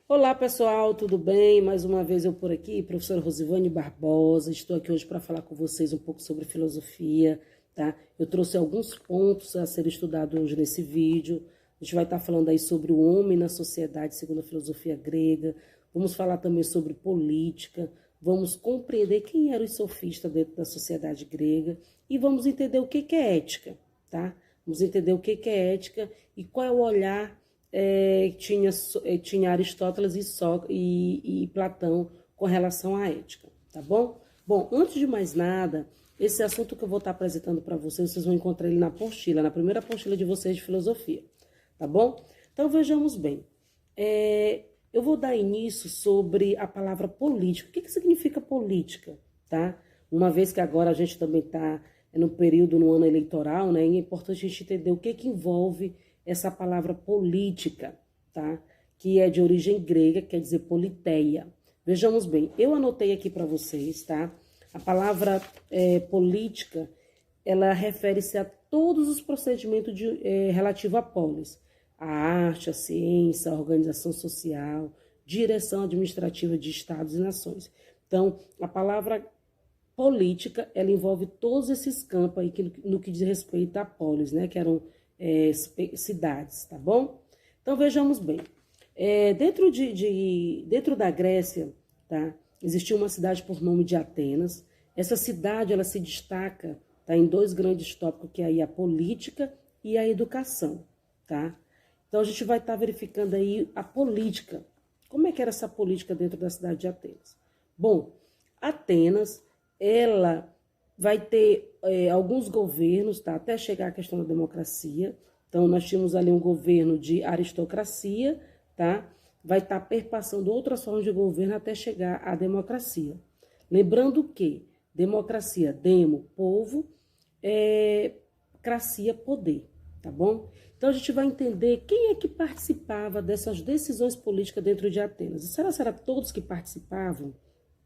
Olá pessoal, tudo bem? Mais uma vez eu por aqui, professora Rosivane Barbosa. Estou aqui hoje para falar com vocês um pouco sobre filosofia, tá? Eu trouxe alguns pontos a ser estudados hoje nesse vídeo. A gente vai estar falando aí sobre o homem na sociedade segundo a filosofia grega. Vamos falar também sobre política. Vamos compreender quem eram os sofistas dentro da sociedade grega e vamos entender o que é ética, tá? Vamos entender o que é ética e qual é o olhar tinha Aristóteles e Platão com relação à ética, tá bom? Bom, antes de mais nada, esse assunto que eu vou estar apresentando para vocês vão encontrar ele na apostila, na primeira apostila de vocês de filosofia, tá bom? Então vejamos bem, eu vou dar início sobre a palavra política. O que significa política, tá? Uma vez que agora a gente também está no período, no ano eleitoral, né? É importante a gente entender o que envolve essa palavra política, tá? Que é de origem grega, quer dizer politeia. Vejamos bem, eu anotei aqui para vocês, tá? A palavra política, ela refere-se a todos os procedimentos relativo à polis. A arte, a ciência, a organização social, direção administrativa de estados e nações. Então, a palavra política, ela envolve todos esses campos aí no que diz respeito à polis, né? Que eram cidades, tá bom? Então vejamos bem, dentro da Grécia, tá? Existia uma cidade por nome de Atenas. Essa cidade ela se destaca, tá, em dois grandes tópicos, que é aí a política e a educação, tá? Então a gente vai estar verificando aí a política. Como é que era essa política dentro da cidade de Atenas? Bom, Atenas, ela vai ter alguns governos, tá? Até chegar à questão da democracia. Então, nós tínhamos ali um governo de aristocracia, tá? Vai estar perpassando outras formas de governo até chegar à democracia. Lembrando que democracia, demo, povo, cracia, poder, tá bom? Então, a gente vai entender quem é que participava dessas decisões políticas dentro de Atenas. E será todos que participavam,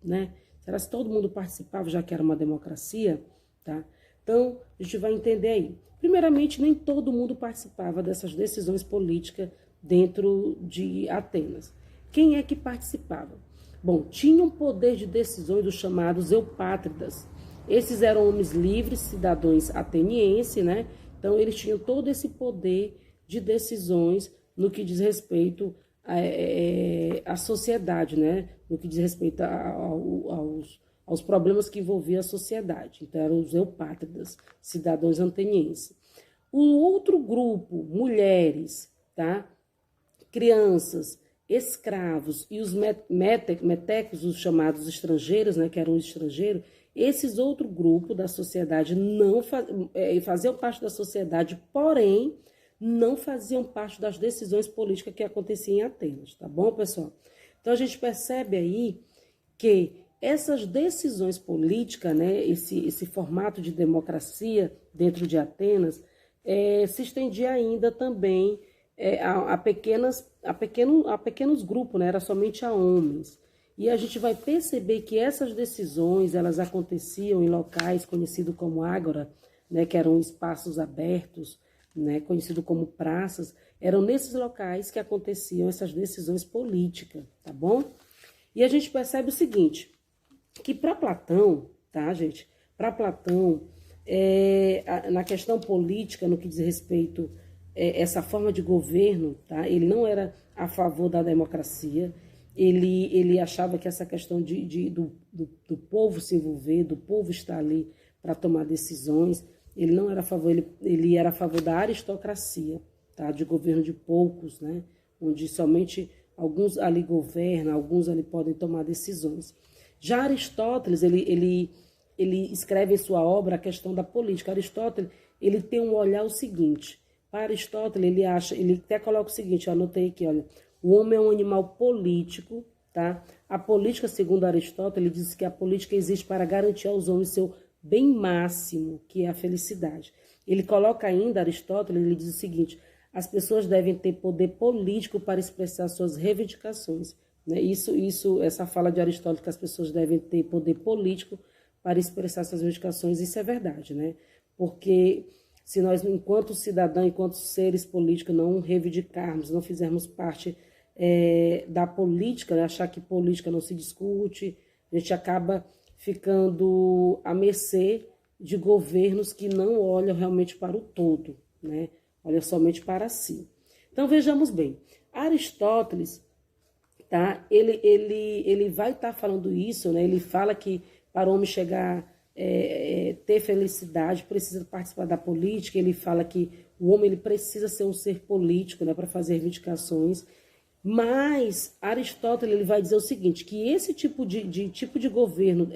né? Será se todo mundo participava, já que era uma democracia? Tá? Então, a gente vai entender aí. Primeiramente, nem todo mundo participava dessas decisões políticas dentro de Atenas. Quem é que participava? Bom, tinham poder de decisões dos chamados eupátridas. Esses eram homens livres, cidadãos atenienses, né? Então, eles tinham todo esse poder de decisões no que diz respeito à sociedade, né? No que diz respeito aos problemas que envolviam a sociedade. Então, eram os eupátridas, cidadãos atenienses. O outro grupo, mulheres, tá? Crianças, escravos e os metecos, os chamados estrangeiros, né? Que eram os estrangeiros, esses outro grupo da sociedade não faziam parte da sociedade, porém, não faziam parte das decisões políticas que aconteciam em Atenas, tá bom, pessoal? Então, a gente percebe aí que essas decisões políticas, né, esse formato de democracia dentro de Atenas, se estendia ainda também a pequenos grupos, né, era somente a homens. E a gente vai perceber que essas decisões, elas aconteciam em locais conhecidos como ágora, né, que eram espaços abertos, né, conhecido como praças. Eram nesses locais que aconteciam essas decisões políticas, tá bom? E a gente percebe o seguinte, que para Platão, tá, gente? Para Platão, na questão política, no que diz respeito a essa forma de governo, tá? Ele não era a favor da democracia. Ele achava que essa questão do povo se envolver, do povo estar ali para tomar decisões, ele não era a favor, ele era a favor da aristocracia, tá? De governo de poucos, né? Onde somente alguns ali governam, alguns ali podem tomar decisões. Já Aristóteles, ele escreve em sua obra a questão da política. Aristóteles, ele tem um olhar o seguinte, para Aristóteles, ele até coloca o seguinte, eu anotei aqui, olha, o homem é um animal político, tá? A política, segundo Aristóteles, ele diz que a política existe para garantir aos homens seu bem máximo, que é a felicidade. Ele coloca ainda, Aristóteles, ele diz o seguinte, as pessoas devem ter poder político para expressar suas reivindicações. Né? Essa fala de Aristóteles, que as pessoas devem ter poder político para expressar suas reivindicações, isso é verdade, né? Porque se nós, enquanto cidadão, enquanto seres políticos, não reivindicarmos, não fizermos parte da política, né? Achar que política não se discute, a gente acaba ficando à mercê de governos que não olham realmente para o todo, né? Olha somente para si. Então vejamos bem, Aristóteles, tá? Ele vai estar falando isso, né? Ele fala que para o homem chegar ter felicidade precisa participar da política. Ele fala que o homem ele precisa ser um ser político, né? Para fazer reivindicações. Mas Aristóteles ele vai dizer o seguinte, que esse tipo de governo,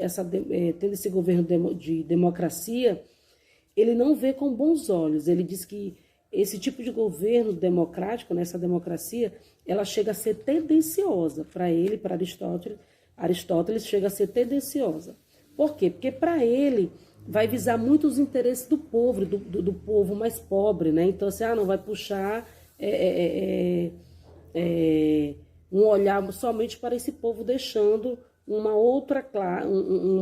tendo esse governo de democracia, ele não vê com bons olhos. Ele diz que esse tipo de governo democrático, nessa democracia, ela chega a ser tendenciosa. Para ele, para Aristóteles chega a ser tendenciosa. Por quê? Porque para ele vai visar muito os interesses do povo, do povo mais pobre, né? Então, assim, não vai puxar um olhar somente para esse povo, deixando um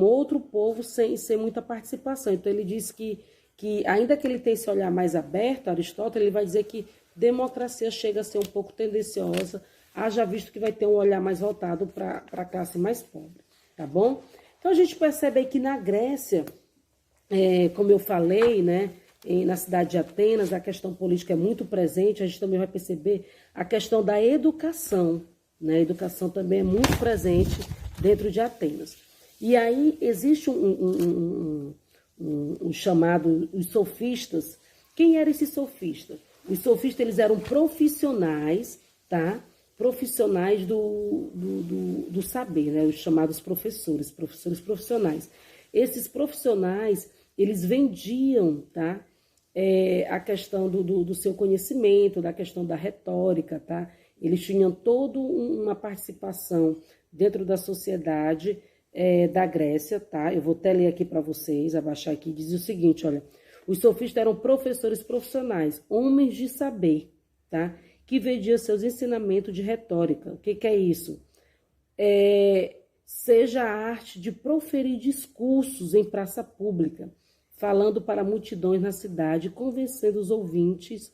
outro povo sem muita participação. Então, ele diz que ainda que ele tenha esse olhar mais aberto, Aristóteles, ele vai dizer que democracia chega a ser um pouco tendenciosa, haja visto que vai ter um olhar mais voltado para a classe mais pobre, tá bom? Então, a gente percebe aí que na Grécia, como eu falei, né, na cidade de Atenas, a questão política é muito presente. A gente também vai perceber a questão da educação, né? A educação também é muito presente dentro de Atenas. E aí existe um chamado, os sofistas. Quem eram esses sofistas? Os sofistas, eles eram profissionais, tá? Profissionais do saber, né? Os chamados professores profissionais. Esses profissionais, eles vendiam, tá? A questão do seu conhecimento, da questão da retórica, tá? Eles tinham toda uma participação dentro da sociedade da Grécia, tá? Eu vou até ler aqui para vocês, abaixar aqui, diz o seguinte, olha, os sofistas eram professores profissionais, homens de saber, tá? Que vendiam seus ensinamentos de retórica. O que é isso? Seja a arte de proferir discursos em praça pública, falando para multidões na cidade, convencendo os ouvintes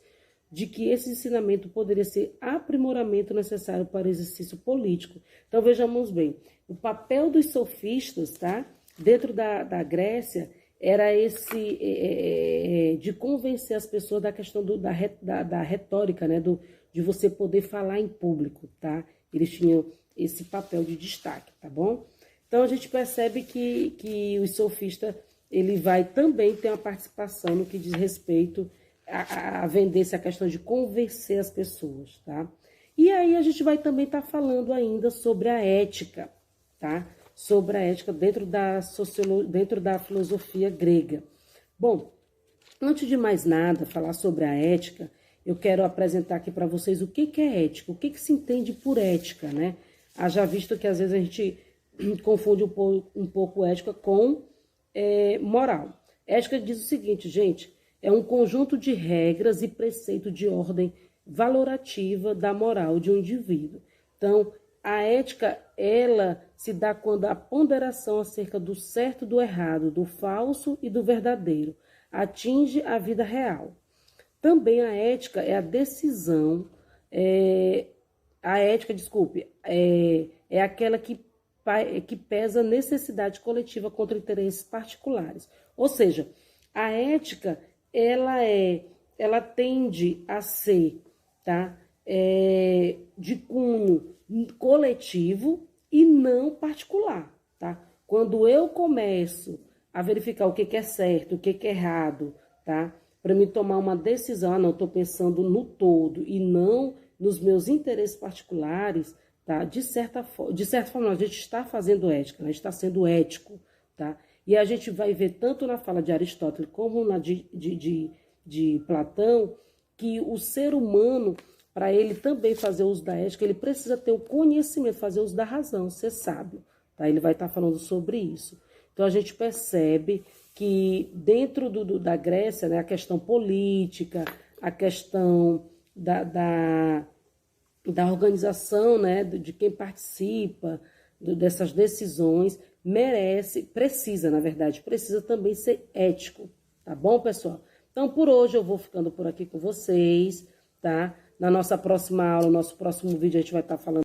de que esse ensinamento poderia ser aprimoramento necessário para o exercício político. Então, vejamos bem, o papel dos sofistas, tá? Dentro da Grécia, era esse de convencer as pessoas da questão da retórica, né? De você poder falar em público, tá? Eles tinham esse papel de destaque, tá bom? Então, a gente percebe que os sofistas, ele vai também ter uma participação no que diz respeito a vender essa questão de convencer as pessoas, tá? E aí a gente vai também estar falando ainda sobre a ética, tá? Sobre a ética dentro da filosofia grega. Bom, antes de mais nada, falar sobre a ética, eu quero apresentar aqui para vocês o que é ética, o que se entende por ética, né? Haja visto que às vezes a gente confunde um pouco ética com moral. Ética diz o seguinte, gente, é um conjunto de regras e preceitos de ordem valorativa da moral de um indivíduo. Então, a ética, ela se dá quando a ponderação acerca do certo e do errado, do falso e do verdadeiro, atinge a vida real. Também a ética é a decisão, é aquela que pesa necessidade coletiva contra interesses particulares. Ou seja, a ética, ela tende a ser, tá? De cunho coletivo e não particular, tá? Quando eu começo a verificar o que é certo, o que é errado, tá? Para me tomar uma decisão, não, estou pensando no todo e não nos meus interesses particulares, tá? De certa forma, a gente está fazendo ética, a gente está sendo ético, tá? E a gente vai ver tanto na fala de Aristóteles como na de Platão, que o ser humano, para ele também fazer uso da ética, ele precisa ter o conhecimento, fazer uso da razão, ser sábio, tá? Ele vai estar falando sobre isso. Então, a gente percebe que dentro da Grécia, né, a questão política, a questão da organização, né, de quem participa dessas decisões, precisa também ser ético, tá bom, pessoal? Então, por hoje eu vou ficando por aqui com vocês, tá? Na nossa próxima aula, no nosso próximo vídeo, a gente vai estar falando